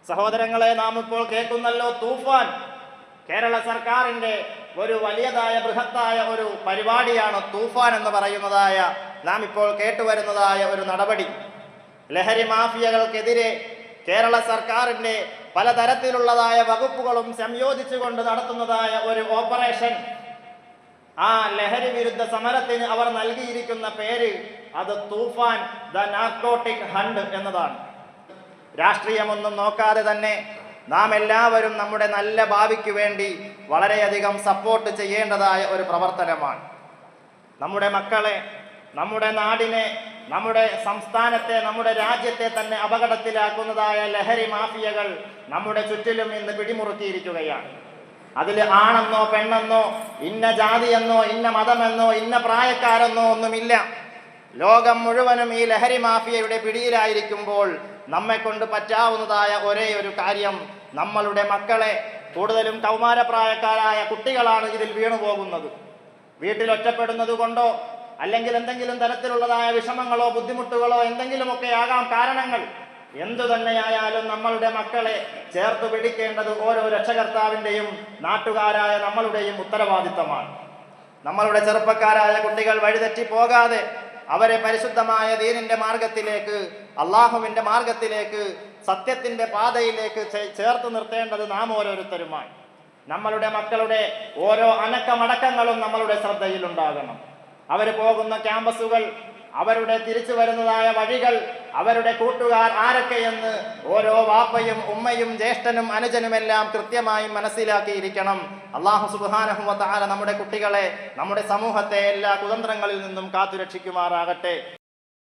സഹോദരങ്ങളെ, നാം ഇപ്പോൾ കേൾക്കുന്നല്ലോ തൂഫാൻ. കേരള സർക്കാരിന്റെ ഒരു വലിയതായ ബൃഹത്തായ ഒരു പരിപാടിയാണ് തൂഫാൻ എന്ന് പറയുന്നതായ നാം ഇപ്പോൾ കേട്ടുവരുന്നതായ ഒരു നടപടി. ലഹരി മാഫിയകൾക്കെതിരെ കേരള സർക്കാരിന്റെ പലതരത്തിലുള്ളതായ വകുപ്പുകളും സംയോജിച്ചുകൊണ്ട് നടത്തുന്നതായ ഒരു ഓപ്പറേഷൻ. ആ ലഹരി വിരുദ്ധ സമരത്തിന് അവർ നൽകിയിരിക്കുന്ന പേര് അത് തൂഫാൻ, ദ നാർക്കോട്ടിക് ഹണ്ട് എന്നതാണ്. രാഷ്ട്രീയമൊന്നും നോക്കാതെ തന്നെ നാം എല്ലാവരും നമ്മുടെ നല്ല ഭാവിക്ക് വേണ്ടി വളരെയധികം സപ്പോർട്ട് ചെയ്യേണ്ടതായ ഒരു പ്രവർത്തനമാണ്. നമ്മുടെ മക്കളെ, നമ്മുടെ നാടിനെ, നമ്മുടെ സംസ്ഥാനത്തെ, നമ്മുടെ രാജ്യത്തെ തന്നെ അപകടത്തിലാക്കുന്നതായ ലഹരി മാഫിയകൾ നമ്മുടെ ചുറ്റിലും ഇന്ന് പിടിമുറുക്കിയിരിക്കുകയാണ്. അതിൽ ആണെന്നോ പെണ്ണെന്നോ ഇന്ന ജാതിയെന്നോ ഇന്ന മതമെന്നോ ഇന്ന പ്രായക്കാരെന്നോ ഒന്നുമില്ല. ലോകം മുഴുവനും ഈ ലഹരി മാഫിയയുടെ പിടിയിലായിരിക്കുമ്പോൾ നമ്മെ കൊണ്ട് പറ്റാവുന്നതായ ഒരേ ഒരു കാര്യം, നമ്മളുടെ മക്കളെ, കൂടുതലും കൗമാരപ്രായക്കാരായ കുട്ടികളാണ് ഇതിൽ വീണുപോകുന്നത്. വീട്ടിൽ ഒറ്റപ്പെടുന്നത് കൊണ്ടോ അല്ലെങ്കിൽ എന്തെങ്കിലും തരത്തിലുള്ളതായ വിഷമങ്ങളോ ബുദ്ധിമുട്ടുകളോ എന്തെങ്കിലുമൊക്കെ ആകാം കാരണങ്ങൾ. എന്തു തന്നെയായാലും നമ്മളുടെ മക്കളെ ചേർത്ത് പിടിക്കേണ്ടത് ഓരോ രക്ഷകർത്താവിൻ്റെയും നാട്ടുകാരായ നമ്മളുടെയും ഉത്തരവാദിത്തമാണ്. നമ്മളുടെ ചെറുപ്പക്കാരായ കുട്ടികൾ വഴിതെറ്റി പോകാതെ അവരെ പരിശുദ്ധമായ ദീനിന്റെ മാർഗത്തിലേക്ക്, അള്ളാഹുവിന്റെ മാർഗത്തിലേക്ക്, സത്യത്തിന്റെ പാതയിലേക്ക് ചേർത്ത് നിർത്തേണ്ടത് നാം ഓരോരുത്തരുമാണ്. നമ്മളുടെ മക്കളുടെ ഓരോ അനക്കമടക്കങ്ങളും നമ്മളുടെ ശ്രദ്ധയിലുണ്ടാകണം. അവർ പോകുന്ന ക്യാമ്പസുകൾ, അവരുടെ തിരിച്ചു വരുന്നതായ വഴികൾ, അവരുടെ കൂട്ടുകാർ ആരൊക്കെയെന്ന് ഓരോ വാപ്പയും ഉമ്മയും ജ്യേഷ്ഠനും അനുജനുമെല്ലാം കൃത്യമായി മനസ്സിലാക്കിയിരിക്കണം. അല്ലാഹു സുബ്ഹാനഹു വ തആല നമ്മുടെ കുട്ടികളെ, നമ്മുടെ സമൂഹത്തെ എല്ലാ കുതന്ത്രങ്ങളിൽ നിന്നും കാത്തുരക്ഷിക്കുമാറാകട്ടെ.